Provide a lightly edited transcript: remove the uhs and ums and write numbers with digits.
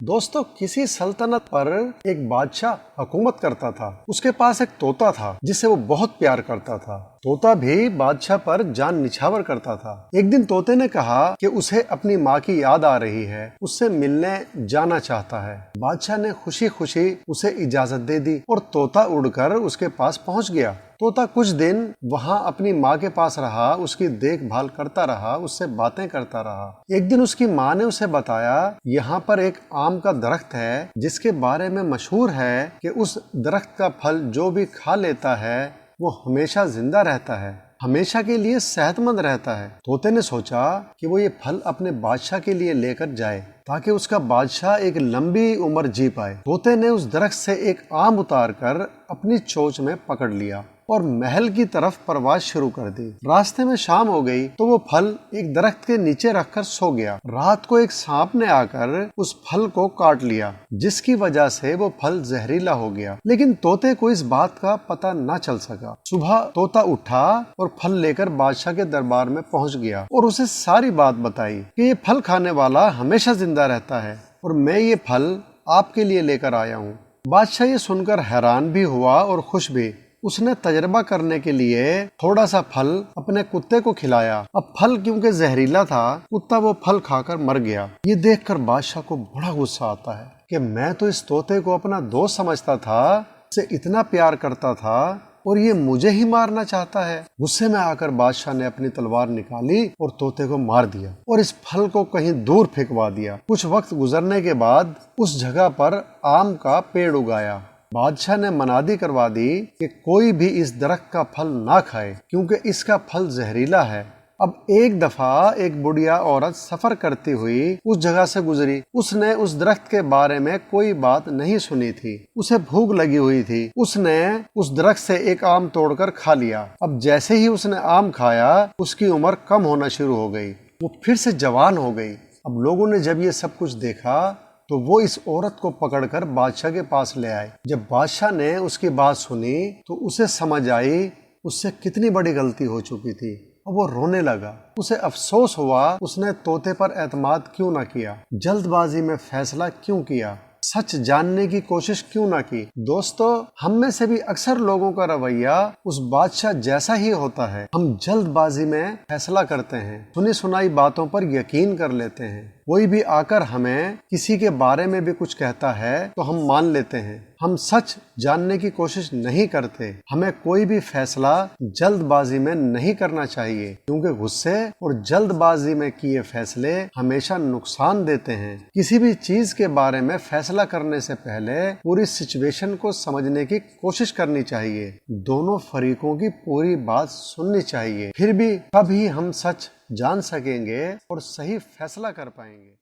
दोस्तों, किसी सल्तनत पर एक बादशाह हुकूमत करता था। उसके पास एक तोता था जिसे वो बहुत प्यार करता था। तोता भी बादशाह पर जान निछावर करता था। एक दिन तोते ने कहा कि उसे अपनी माँ की याद आ रही है, उससे मिलने जाना चाहता है। बादशाह ने खुशी खुशी उसे इजाजत दे दी और तोता उड़कर उसके पास पहुंच गया। तोता कुछ दिन वहां अपनी माँ के पास रहा, उसकी देखभाल करता रहा, उससे बातें करता रहा। एक दिन उसकी माँ ने उसे बताया, यहाँ पर एक आम का दरख्त है जिसके बारे में मशहूर है कि उस दरख्त का फल जो भी खा लेता है वो हमेशा जिंदा रहता है, हमेशा के लिए सेहतमंद रहता है। तोते ने सोचा कि वो ये फल अपने बादशाह के लिए लेकर जाए ताकि उसका बादशाह एक लंबी उम्र जी पाए। तोते ने उस दरख्त से एक आम उतार कर अपनी चोंच में पकड़ लिया और महल की तरफ परवाज शुरू कर दी। रास्ते में शाम हो गई तो वो फल एक दरख्त के नीचे रखकर सो गया। रात को एक सांप ने आकर उस फल को काट लिया, जिसकी वजह से वो फल जहरीला हो गया। लेकिन तोते को इस बात का पता न चल सका। सुबह तोता उठा और फल लेकर बादशाह के दरबार में पहुंच गया और उसे सारी बात बताई कि ये फल खाने वाला हमेशा जिंदा रहता है और मैं ये फल आपके लिए लेकर आया हूँ। बादशाह ये सुनकर हैरान भी हुआ और खुश भी। उसने तजर्बा करने के लिए थोड़ा सा फल अपने कुत्ते को खिलाया। अब फल क्योंकि जहरीला था, कुत्ता वो फल खाकर मर गया। ये देखकर बादशाह को बड़ा गुस्सा आता है कि मैं तो इस तोते को अपना दोस्त समझता था, इसे इतना प्यार करता था और ये मुझे ही मारना चाहता है। गुस्से में आकर बादशाह ने अपनी तलवार निकाली और तोते को मार दिया और इस फल को कहीं दूर फेंकवा दिया। कुछ वक्त गुजरने के बाद उस जगह पर आम का पेड़ उगाया। बादशाह ने मनादी करवा दी कि कोई भी इस दरख्त का फल ना खाए क्योंकि इसका फल जहरीला है। अब एक दफा एक बुढ़िया औरत सफर करती हुई उस जगह से गुजरी। उसने उस दरख्त के बारे में कोई बात नहीं सुनी थी। उसे भूख लगी हुई थी। उसने उस दरख्त से एक आम तोड़कर खा लिया। अब जैसे ही उसने आम खाया, उसकी उम्र कम होना शुरू हो गई। वो फिर से जवान हो गई। अब लोगों ने जब ये सब कुछ देखा तो वो इस औरत को पकड़कर बादशाह के पास ले आए। जब बादशाह ने उसकी बात सुनी तो उसे समझ आई उससे कितनी बड़ी गलती हो चुकी थी और वो रोने लगा। उसे अफसोस हुआ उसने तोते पर एतमाद क्यों ना किया, जल्दबाजी में फैसला क्यों किया, सच जानने की कोशिश क्यों ना की। दोस्तों, हम में से भी अक्सर लोगों का रवैया उस बादशाह जैसा ही होता है। हम जल्दबाजी में फैसला करते हैं, सुनी सुनाई बातों पर यकीन कर लेते हैं। कोई भी आकर हमें किसी के बारे में भी कुछ कहता है तो हम मान लेते हैं। हम सच जानने की कोशिश नहीं करते। हमें कोई भी फैसला जल्दबाजी में नहीं करना चाहिए क्योंकि गुस्से और जल्दबाजी में किए फैसले हमेशा नुकसान देते हैं। किसी भी चीज के बारे में फैसला करने से पहले पूरी सिचुएशन को समझने की कोशिश करनी चाहिए। दोनों फरीकों की पूरी बात सुननी चाहिए। फिर भी तभी हम सच जान सकेंगे और सही फैसला कर पाएंगे।